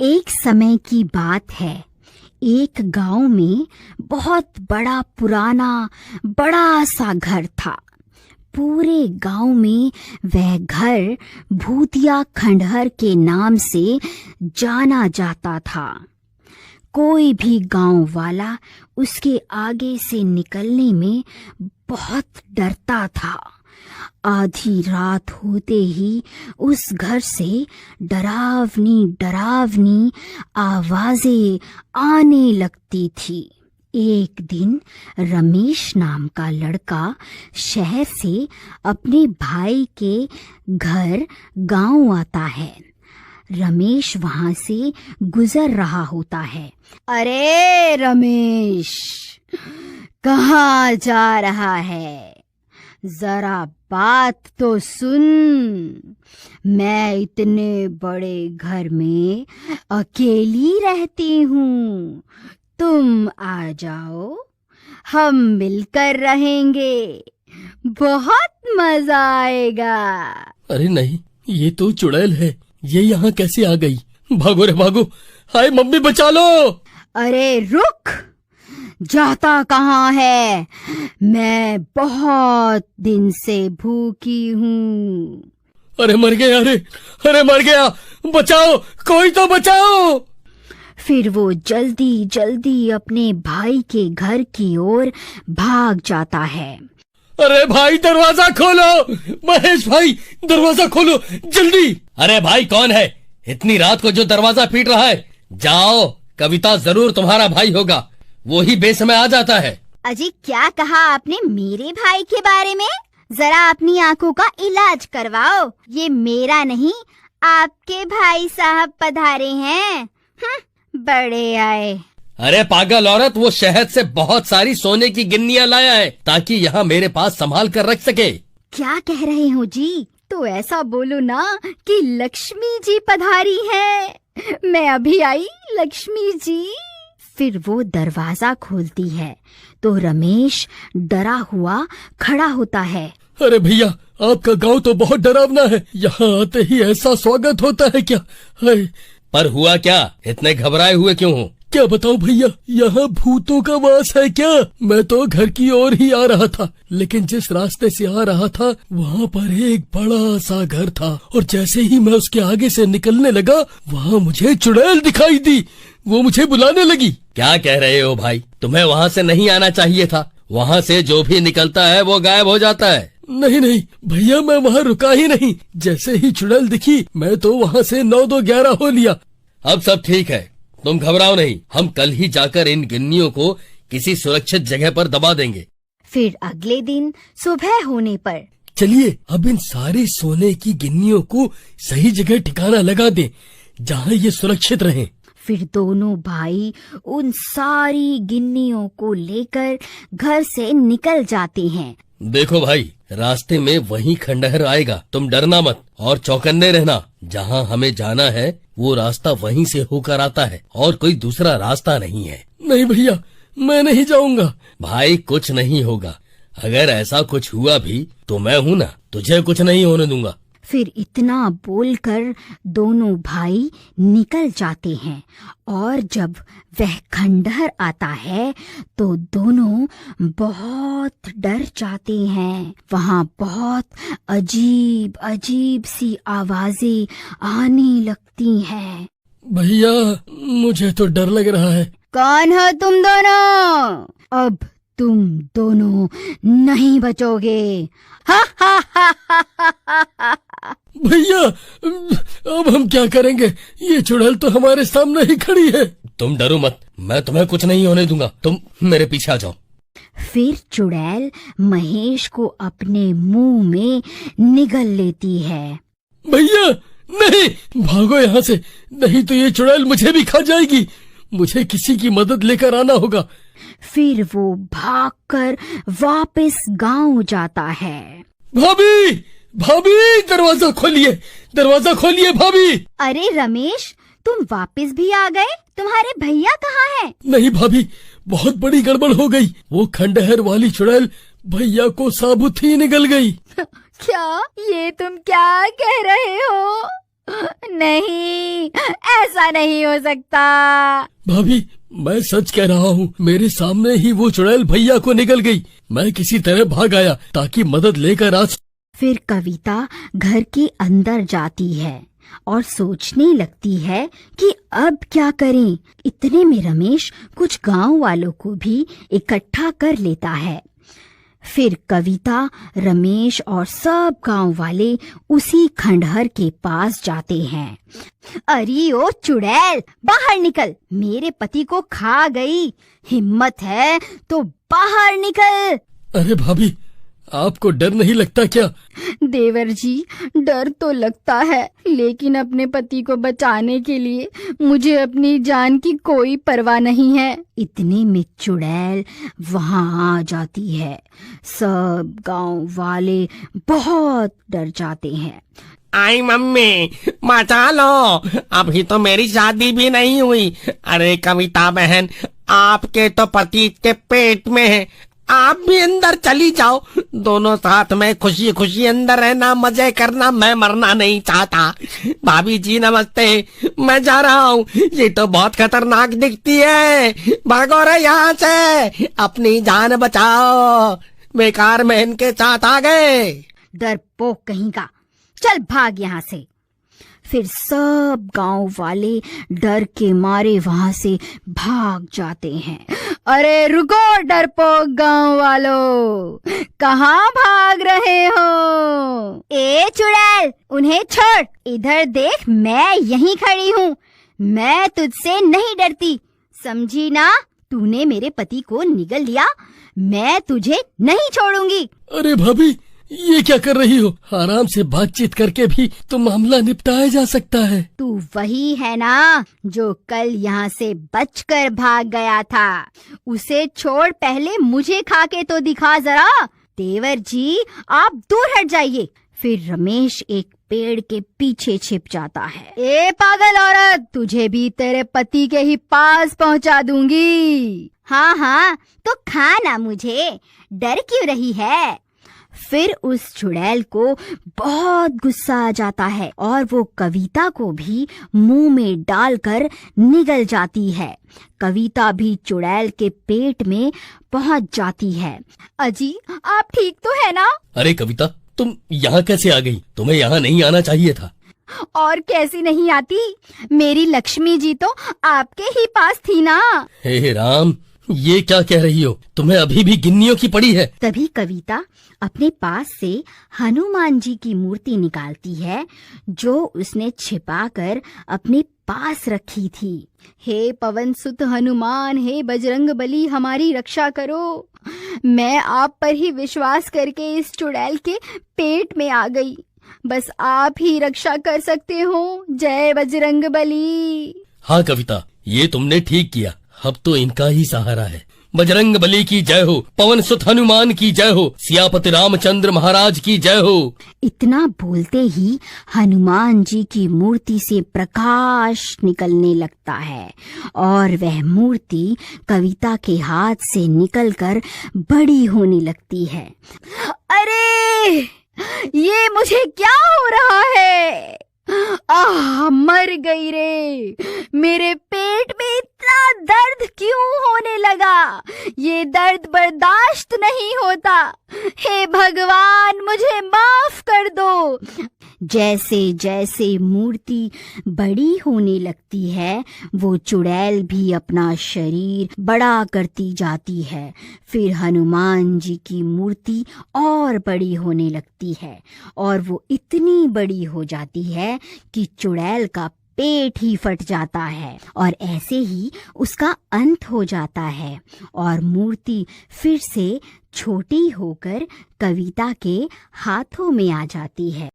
एक समय की बात है। एक गांव में बहुत बड़ा पुराना बड़ा सा घर था। पूरे गांव में वह घर भूतिया खंडहर के नाम से जाना जाता था। कोई भी गांव वाला उसके आगे से निकलने में बहुत डरता था। आधी रात होते ही उस घर से डरावनी डरावनी आवाजें आने लगती थी। एक दिन रमेश नाम का लड़का शहर से अपने भाई के घर गांव आता है। रमेश वहां से गुजर रहा होता है। अरे रमेश, कहाँ जा रहा है? जरा बात तो सुन। मैं इतने बड़े घर में अकेली रहती हूँ। तुम आ जाओ, हम मिलकर रहेंगे, बहुत मजा आएगा। अरे नहीं, ये तो चुड़ैल है। ये यहाँ कैसे आ गई? भागो रे भागो, हाय मम्मी बचा लो। अरे रुक, जाता कहाँ है? मैं बहुत दिन से भूखी हूँ। अरे मर गया, अरे मर गया, बचाओ, कोई तो बचाओ। फिर वो जल्दी जल्दी अपने भाई के घर की ओर भाग जाता है। अरे भाई दरवाजा खोलो, महेश भाई दरवाजा खोलो जल्दी। अरे भाई कौन है इतनी रात को जो दरवाजा पीट रहा है? जाओ, कविता जरूर तुम्हारा भाई होगा, वो ही बेसमय आ जाता है। अजी क्या कहा आपने मेरे भाई के बारे में? जरा अपनी आंखों का इलाज करवाओ। ये मेरा नहीं, आपके भाई साहब पधारे हैं। बड़े आए। अरे पागल औरत, वो शहर से बहुत सारी सोने की गिन्नियां लाया है ताकि यहाँ मेरे पास संभाल कर रख सके। क्या कह रहे हो जी? तो ऐसा बोलो ना कि लक्ष्मी जी पधारी हैं। मैं अभी आई लक्ष्मी जी। फिर वो दरवाजा खोलती है तो रमेश डरा हुआ खड़ा होता है। अरे भैया, आपका गांव तो बहुत डरावना है, यहाँ आते ही ऐसा स्वागत होता है क्या? पर हुआ क्या? इतने घबराए हुए क्यों हो? क्या बताऊं भैया, यहाँ भूतों का वास है क्या? मैं तो घर की ओर ही आ रहा था, लेकिन जिस रास्ते से आ रहा था वहाँ पर एक बड़ा सा घर था, और जैसे ही मैं उसके आगे से निकलने लगा वहाँ मुझे चुड़ैल दिखाई दी। वो मुझे बुलाने लगी। क्या कह रहे हो भाई? तुम्हें वहाँ से नहीं आना चाहिए था। वहाँ से जो भी निकलता है वो गायब हो जाता है। नहीं भैया, मैं वहाँ रुका ही नहीं। जैसे ही चुड़ैल दिखी मैं तो वहाँ से 9-2-11 हो लिया। अब सब ठीक है, तुम घबराओ नहीं। हम कल ही जाकर इन गिन्नियों को किसी सुरक्षित जगह पर दबा देंगे। फिर अगले दिन सुबह होने पर चलिए अब इन सारी सोने की गिन्नियों को सही जगह ठिकाना लगा दें, जहाँ ये सुरक्षित रहें। फिर दोनों भाई उन सारी गिन्नियों को लेकर घर से निकल जाते हैं। देखो भाई, रास्ते में वही खंडहर आएगा, तुम डरना मत और चौकन्ने रहना। जहाँ हमें जाना है वो रास्ता वहीं से होकर आता है और कोई दूसरा रास्ता नहीं है। नहीं भैया, मैं नहीं जाऊंगा। भाई कुछ नहीं होगा, अगर ऐसा कुछ हुआ भी तो मैं हूँ ना, तुझे कुछ नहीं होने दूंगा। फिर इतना बोलकर दोनों भाई निकल जाते हैं, और जब वह खंडहर आता है तो दोनों बहुत डर जाते हैं। वहाँ बहुत अजीब अजीब सी आवाजें आने लगती हैं। भैया मुझे तो डर लग रहा है। कौन हो तुम दोनों? अब तुम दोनों नहीं बचोगे। हा हा हा हा हा हा। भैया अब हम क्या करेंगे? ये चुड़ैल तो हमारे सामने ही खड़ी है। तुम डरो मत, मैं तुम्हें कुछ नहीं होने दूंगा, तुम मेरे पीछे आ जाओ। फिर चुड़ैल महेश को अपने मुंह में निगल लेती है। भैया नहीं, भागो यहाँ से, नहीं तो ये चुड़ैल मुझे भी खा जाएगी। मुझे किसी की मदद लेकर आना होगा। फिर वो भागकर वापस गांव जाता है। भाभी, भाभी दरवाजा खोलिए, दरवाजा खोलिए भाभी। अरे रमेश, तुम वापस भी आ गए? तुम्हारे भैया कहाँ हैं? नहीं भाभी, बहुत बड़ी गड़बड़ हो गई। वो खंडहर वाली चुड़ैल भैया को साबुत ही निगल गई। क्या? ये तुम क्या कह रहे हो? नहीं, ऐसा नहीं हो सकता। भाभी, मैं सच कह रहा हूँ, मेरे सामने ही वो चुड़ैल भैया को निकल गई। मैं किसी तरह भाग आया ताकि मदद लेकर आ। फिर कविता घर के अंदर जाती है और सोचने लगती है कि अब क्या करें। इतने में रमेश कुछ गांव वालों को भी इकट्ठा कर लेता है। फिर कविता, रमेश और सब गांव वाले उसी खंडहर के पास जाते हैं। अरे ओ चुड़ैल, बाहर निकल, मेरे पति को खा गई। हिम्मत है तो बाहर निकल। अरे भाभी, आपको डर नहीं लगता क्या? देवर जी, डर तो लगता है, लेकिन अपने पति को बचाने के लिए मुझे अपनी जान की कोई परवाह नहीं है। इतने में चुड़ैल वहां आ जाती है। सब गांव वाले बहुत डर जाते हैं। आई मम्मी, मचा लो, अभी तो मेरी शादी भी नहीं हुई। अरे कविता बहन, आपके तो पति के पेट में है, आप भी अंदर चली जाओ। दोनों साथ में खुशी खुशी अंदर रहना, मजे करना। मैं मरना नहीं चाहता। भाभी जी नमस्ते, मैं जा रहा हूँ। ये तो बहुत खतरनाक दिखती है, भागो रे यहाँ से, अपनी जान बचाओ। बेकार में इनके साथ आ गए। डरपोक कहीं का, चल भाग यहाँ से। फिर सब गांव वाले डर के मारे वहां से भाग जाते हैं। अरे रुको डरपोक गांव वालों, कहाँ भाग रहे हो? ए चुड़ैल, उन्हें छोड़, इधर देख, मैं यहीं खड़ी हूँ। मैं तुझसे नहीं डरती, समझी ना? तूने मेरे पति को निगल लिया, मैं तुझे नहीं छोड़ूंगी। अरे भाभी, ये क्या कर रही हो? आराम से बातचीत करके भी तो मामला निपटाया जा सकता है। तू वही है ना जो कल यहाँ से बचकर भाग गया था। उसे छोड़, पहले मुझे खा के तो दिखा जरा। देवर जी, आप दूर हट जाइए। फिर रमेश एक पेड़ के पीछे छिप जाता है। ए पागल औरत, तुझे भी तेरे पति के ही पास पहुँचा दूंगी। हाँ हाँ, तो खा ना मुझे, डर क्यों रही है? फिर उस चुड़ैल को बहुत गुस्सा आ जाता है और वो कविता को भी मुंह में डालकर निगल जाती है। कविता भी चुड़ैल के पेट में पहुंच जाती है। अजी, आप ठीक तो है ना? अरे कविता, तुम यहाँ कैसे आ गई? तुम्हें यहाँ नहीं आना चाहिए था। और कैसी नहीं आती, मेरी लक्ष्मी जी तो आपके ही पास थी ना। हे राम, ये क्या कह रही हो? तुम्हें अभी भी गिन्नियों की पड़ी है। तभी कविता अपने पास से हनुमान जी की मूर्ति निकालती है, जो उसने छिपाकर अपने पास रखी थी। हे पवन सुत हनुमान, हे बजरंग बली, हमारी रक्षा करो। मैं आप पर ही विश्वास करके इस चुड़ैल के पेट में आ गई, बस आप ही रक्षा कर सकते हो। जय बजरंग बली। हाँ कविता, ये तुमने ठीक किया। अब तो इनका ही सहारा है। बजरंग बली की जय हो, पवन सुत हनुमान की जय हो, सियापति रामचंद्र महाराज की जय हो। इतना बोलते ही हनुमान जी की मूर्ति से प्रकाश निकलने लगता है और वह मूर्ति कविता के हाथ से निकलकर बड़ी होने लगती है। अरे, ये मुझे क्या हो रहा है? मर गई रे। मेरे पेट में इतना दर्द क्यों होने लगा? ये दर्द बर्दाश्त नहीं होता। हे भगवान, मुझे माफ कर दो। जैसे जैसे मूर्ति बड़ी होने लगती है, वो चुड़ैल भी अपना शरीर बड़ा करती जाती है। फिर हनुमान जी की मूर्ति और बड़ी होने लगती है और वो इतनी बड़ी हो जाती है कि चुड़ैल का पेट ही फट जाता है और ऐसे ही उसका अंत हो जाता है और मूर्ति फिर से छोटी होकर कविता के हाथों में आ जाती है।